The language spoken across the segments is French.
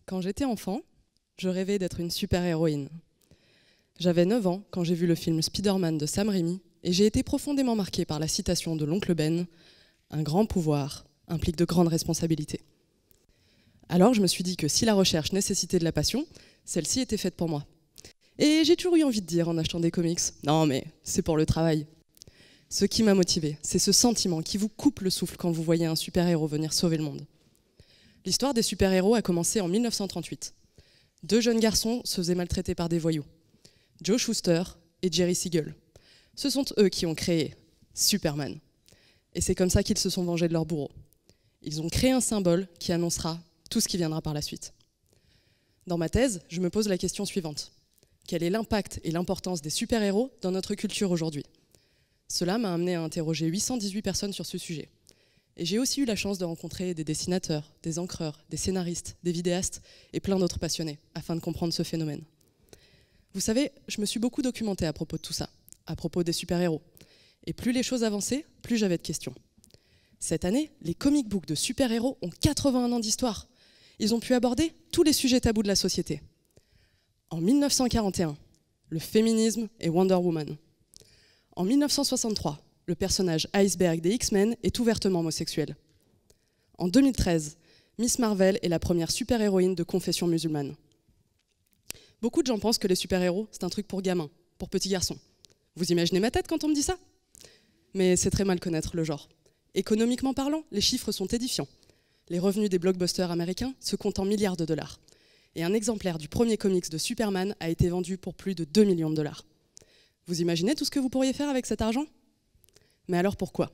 Quand j'étais enfant, je rêvais d'être une super-héroïne. J'avais 9 ans quand j'ai vu le film Spider-Man de Sam Raimi et j'ai été profondément marquée par la citation de l'oncle Ben « Un grand pouvoir implique de grandes responsabilités ». Alors je me suis dit que si la recherche nécessitait de la passion, celle-ci était faite pour moi. Et j'ai toujours eu envie de dire en achetant des comics « Non mais c'est pour le travail ». Ce qui m'a motivée, c'est ce sentiment qui vous coupe le souffle quand vous voyez un super-héros venir sauver le monde. L'histoire des super-héros a commencé en 1938. 2 jeunes garçons se faisaient maltraiter par des voyous, Joe Shuster et Jerry Siegel. Ce sont eux qui ont créé Superman. Et c'est comme ça qu'ils se sont vengés de leur bourreau. Ils ont créé un symbole qui annoncera tout ce qui viendra par la suite. Dans ma thèse, je me pose la question suivante. Quel est l'impact et l'importance des super-héros dans notre culture aujourd'hui ? Cela m'a amené à interroger 818 personnes sur ce sujet. Et j'ai aussi eu la chance de rencontrer des dessinateurs, des encreurs, des scénaristes, des vidéastes et plein d'autres passionnés afin de comprendre ce phénomène. Vous savez, je me suis beaucoup documentée à propos de tout ça, à propos des super-héros. Et plus les choses avançaient, plus j'avais de questions. Cette année, les comic books de super-héros ont 81 ans d'histoire. Ils ont pu aborder tous les sujets tabous de la société. En 1941, le féminisme et Wonder Woman. En 1963, le personnage Iceberg des X-Men est ouvertement homosexuel. En 2013, Miss Marvel est la première super-héroïne de confession musulmane. Beaucoup de gens pensent que les super-héros, c'est un truc pour gamins, pour petits garçons. Vous imaginez ma tête quand on me dit ça ? Mais c'est très mal connaître le genre. Économiquement parlant, les chiffres sont édifiants. Les revenus des blockbusters américains se comptent en milliards de dollars. Et un exemplaire du premier comics de Superman a été vendu pour plus de 2 millions de dollars. Vous imaginez tout ce que vous pourriez faire avec cet argent ? Mais alors pourquoi ?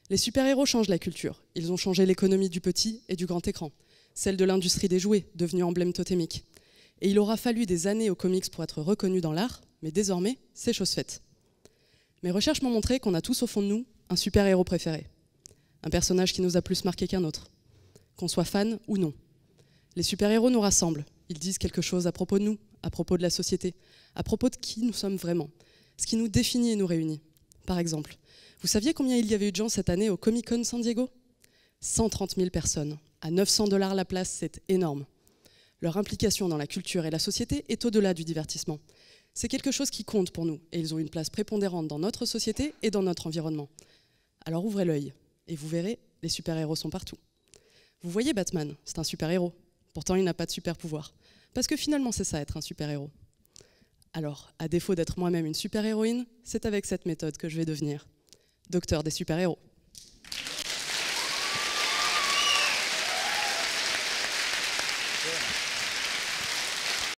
Les super-héros changent la culture. Ils ont changé l'économie du petit et du grand écran, celle de l'industrie des jouets, devenue emblème totémique. Et il aura fallu des années aux comics pour être reconnus dans l'art, mais désormais, c'est chose faite. Mes recherches m'ont montré qu'on a tous au fond de nous un super-héros préféré. Un personnage qui nous a plus marqué qu'un autre, qu'on soit fan ou non. Les super-héros nous rassemblent. Ils disent quelque chose à propos de nous, à propos de la société, à propos de qui nous sommes vraiment, ce qui nous définit et nous réunit. Par exemple, vous saviez combien il y avait eu de gens cette année au Comic-Con San Diego ? 130 000 personnes. À 900 $ la place, c'est énorme. Leur implication dans la culture et la société est au-delà du divertissement. C'est quelque chose qui compte pour nous et ils ont une place prépondérante dans notre société et dans notre environnement. Alors ouvrez l'œil et vous verrez, les super-héros sont partout. Vous voyez Batman, c'est un super-héros. Pourtant, il n'a pas de super-pouvoir. Parce que finalement, c'est ça, être un super-héros. Alors, à défaut d'être moi-même une super-héroïne, c'est avec cette méthode que je vais devenir docteur des super-héros. Yeah.